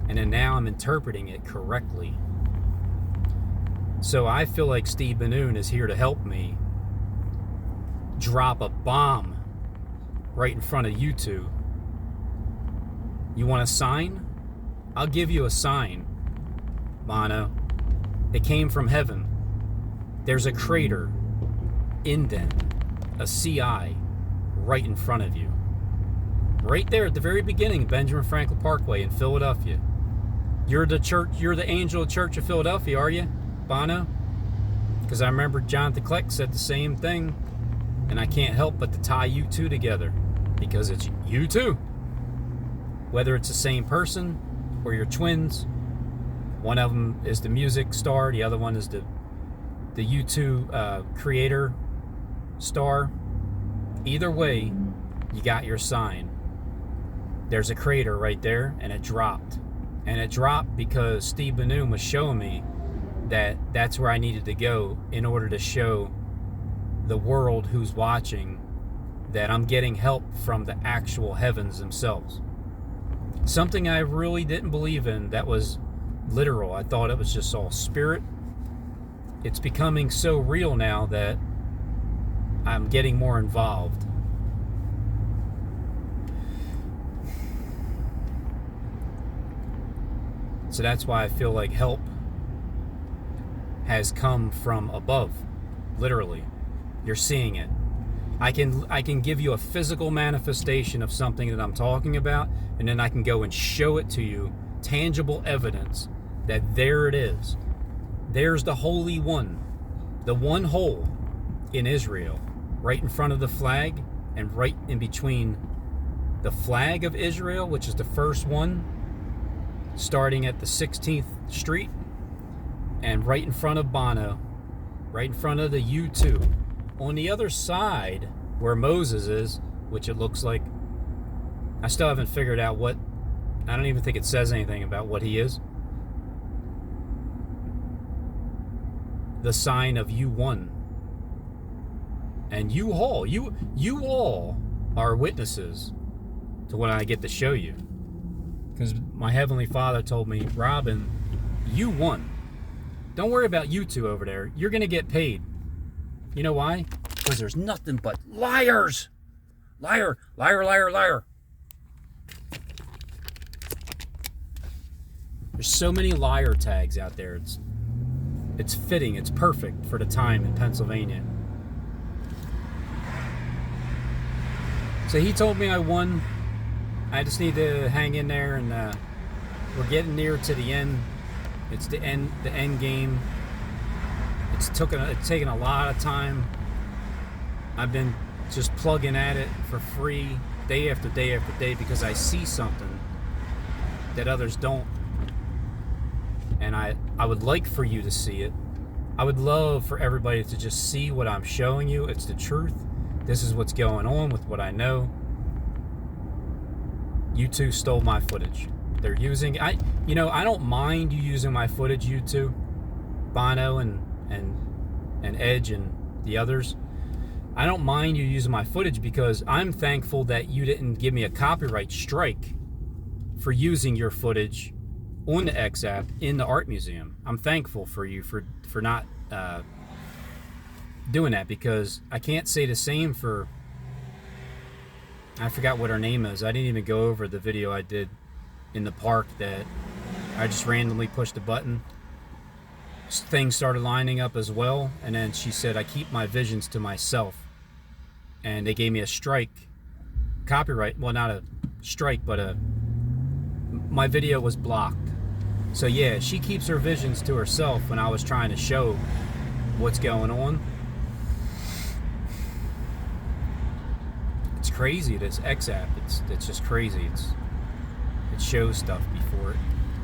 And then now I'm interpreting it correctly. So I feel like Steve Banu is here to help me drop a bomb right in front of you two. You want a sign? I'll give you a sign, Bono. It came from heaven. There's a crater, indent, a CI, right in front of you. Right there at the very beginning, Benjamin Franklin Parkway in Philadelphia. You're the church. You're the angel of Church of Philadelphia, are you, Bono? Because I remember Jonathan Kleck said the same thing, and I can't help but to tie you two together, because it's you two. Whether it's the same person or you're twins, one of them is the music star, the other one is the U2 creator star. Either way, you got your sign. There's a crater right there, and it dropped. And it dropped because Steve Banu was showing me that that's where I needed to go in order to show the world who's watching that I'm getting help from the actual heavens themselves. Something I really didn't believe in that was literal. I thought it was just all spirit. It's becoming so real now that I'm getting more involved. So that's why I feel like help has come from above. Literally. You're seeing it. I can give you a physical manifestation of something that I'm talking about, and then I can go and show it to you, tangible evidence that there it is. There's the Holy One, the one hole in Israel, right in front of the flag, and right in between the flag of Israel, which is the first one, starting at the 16th Street, and right in front of Bono, right in front of the U2. On the other side, where Moses is, which it looks like, I still haven't figured out what, I don't even think it says anything about what he is. The sign of U1. And U-Haul. You all are witnesses to what I get to show you. Because my Heavenly Father told me, Robin, you won. Don't worry about you two over there. You're going to get paid. You know why? Because there's nothing but liars. Liar, liar, liar, liar. There's so many liar tags out there. It's fitting. It's perfect for the time in Pennsylvania. So he told me I won. I just need to hang in there, and we're getting near to the end. It's the end game. It's taken a lot of time. I've been just plugging at it for free day after day after day because I see something that others don't. And I would like for you to see it. I would love for everybody to just see what I'm showing you. It's the truth. This is what's going on with what I know. You two stole my footage. They're using I don't mind you using my footage, you two, Bono and Edge and the others. I don't mind you using my footage because I'm thankful that you didn't give me a copyright strike for using your footage on the X app in the art museum. I'm thankful for you for not doing that, because I can't say the same for I forgot what her name is. I didn't even go over the video I did in the park that I just randomly pushed a button. Things started lining up as well, and then she said, I keep my visions to myself. And they gave me a strike. Copyright, well, not a strike, but my video was blocked. So yeah, she keeps her visions to herself when I was trying to show what's going on. It's crazy, this X app. It's just crazy. It shows stuff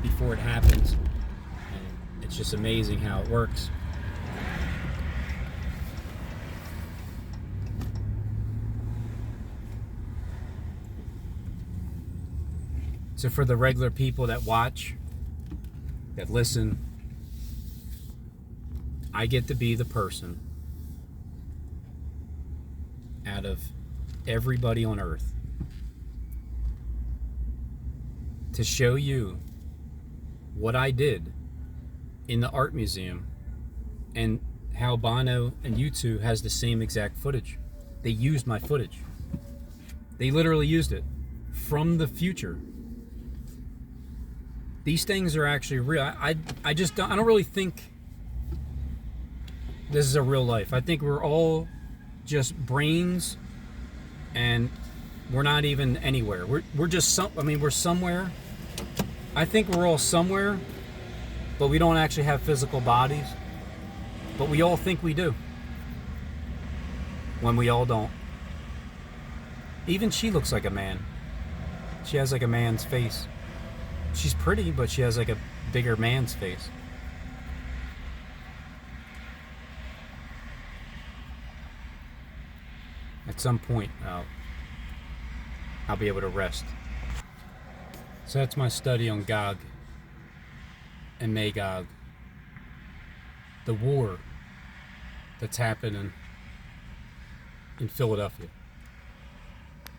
before it happens. And it's just amazing how it works. So for the regular people that watch, that listen, I get to be the person out of everybody on earth to show you what I did in the art museum and how Bono and U2 has the same exact footage. They used my footage. They literally used it from the future. These things are actually real. I don't really think this is a real life. I think we're all just brains, and we're not even anywhere. We're just we're somewhere. I think we're all somewhere, but we don't actually have physical bodies. But we all think we do, when we all don't. Even she looks like a man. She has like a man's face. She's pretty, but she has like a bigger man's face. At some point, I'll be able to rest. So that's my study on Gog and Magog. The war that's happening in Philadelphia.